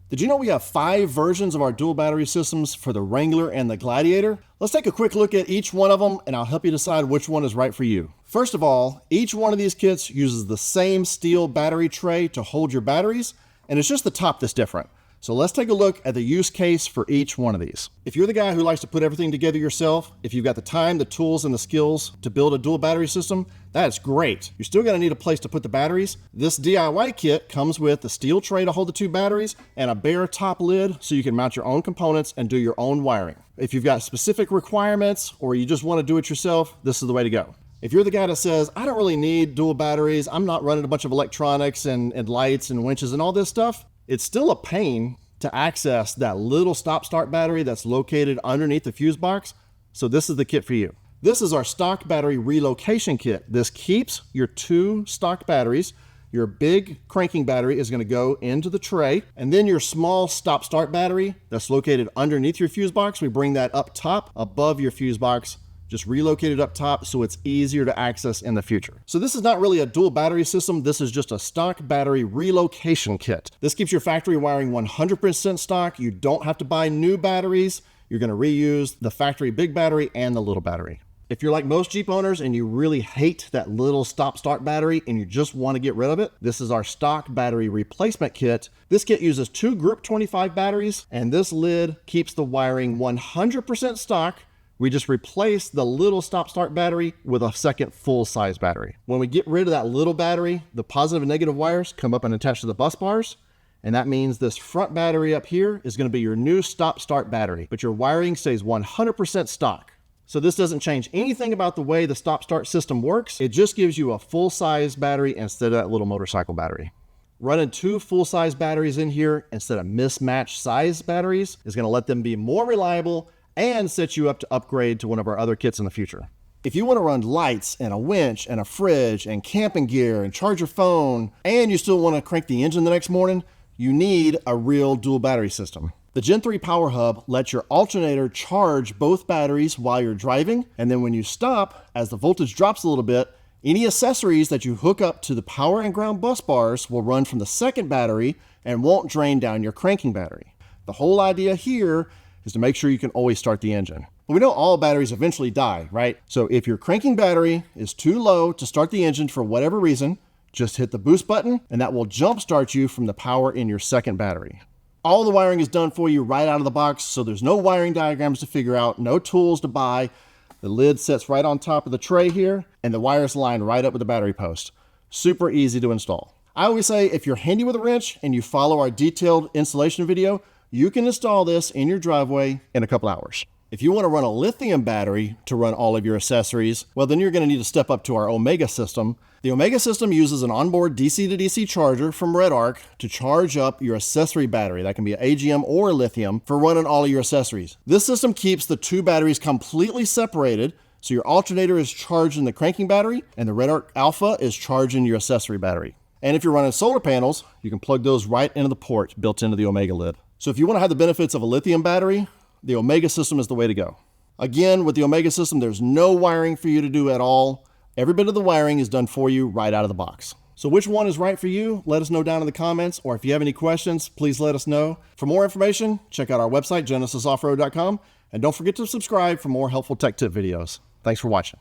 Did you know we have 5 versions of our dual battery systems for the Wrangler and the Gladiator? Let's take a quick look at each one of them and I'll help you decide which one is right for you. First of all, each one of these kits uses the same steel battery tray to hold your batteries, and it's just the top that's different. So let's take a look at the use case for each one of these. If you're the guy who likes to put everything together yourself, if you've got the time, the tools, and the skills to build a dual battery system, that's great. You're still gonna need a place to put the batteries. This DIY kit comes with the steel tray to hold the 2 batteries and a bare top lid so you can mount your own components and do your own wiring. If you've got specific requirements or you just wanna do it yourself, this is the way to go. If you're the guy that says, I don't really need dual batteries, I'm not running a bunch of electronics and lights and winches and all this stuff, it's still a pain to access that little stop-start battery that's located underneath the fuse box. So this is the kit for you. This is our stock battery relocation kit. This keeps your 2 stock batteries. Your big cranking battery is going to go into the tray, and then your small stop-start battery that's located underneath your fuse box, we bring that up top above your fuse box. Just relocate it up top so it's easier to access in the future. So this is not really a dual battery system. This is just a stock battery relocation kit. This keeps your factory wiring 100% stock. You don't have to buy new batteries. You're going to reuse the factory big battery and the little battery. If you're like most Jeep owners and you really hate that little stop-start battery and you just want to get rid of it, this is our stock battery replacement kit. This kit uses 2 Group 25 batteries, and this lid keeps the wiring 100% stock. We just replace the little stop-start battery with a second full-size battery. When we get rid of that little battery, the positive and negative wires come up and attach to the bus bars, and that means this front battery up here is going to be your new stop-start battery, but your wiring stays 100% stock. So this doesn't change anything about the way the stop-start system works. It just gives you a full-size battery instead of that little motorcycle battery. Running 2 full-size batteries in here instead of mismatched size batteries is going to let them be more reliable and set you up to upgrade to one of our other kits in the future. If you want to run lights and a winch and a fridge and camping gear and charge your phone, and you still want to crank the engine the next morning, you need a real dual battery system. The Gen 3 Power Hub lets your alternator charge both batteries while you're driving, and then when you stop, as the voltage drops a little bit, any accessories that you hook up to the power and ground bus bars will run from the second battery and won't drain down your cranking battery. The whole idea here is to make sure you can always start the engine. We know all batteries eventually die, right? So if your cranking battery is too low to start the engine for whatever reason, just hit the boost button and that will jump start you from the power in your second battery. All the wiring is done for you right out of the box, so there's no wiring diagrams to figure out, no tools to buy. The lid sits right on top of the tray here, and the wires line right up with the battery post. Super easy to install. I always say if you're handy with a wrench and you follow our detailed installation video, you can install this in your driveway in a couple hours. If you want to run a lithium battery to run all of your accessories, well, then you're going to need to step up to our Omega system. The Omega system uses an onboard DC to DC charger from RedArc to charge up your accessory battery. That can be an AGM or a lithium for running all of your accessories. This system keeps the 2 batteries completely separated, so your alternator is charging the cranking battery and the RedArc Alpha is charging your accessory battery. And if you're running solar panels, you can plug those right into the port built into the Omega lid. So if you want to have the benefits of a lithium battery, the Omega system is the way to go. Again, with the Omega system, there's no wiring for you to do at all. Every bit of the wiring is done for you right out of the box. So which one is right for you? Let us know down in the comments, or if you have any questions, please let us know. For more information, check out our website, genesisoffroad.com, and don't forget to subscribe for more helpful tech tip videos. Thanks for watching.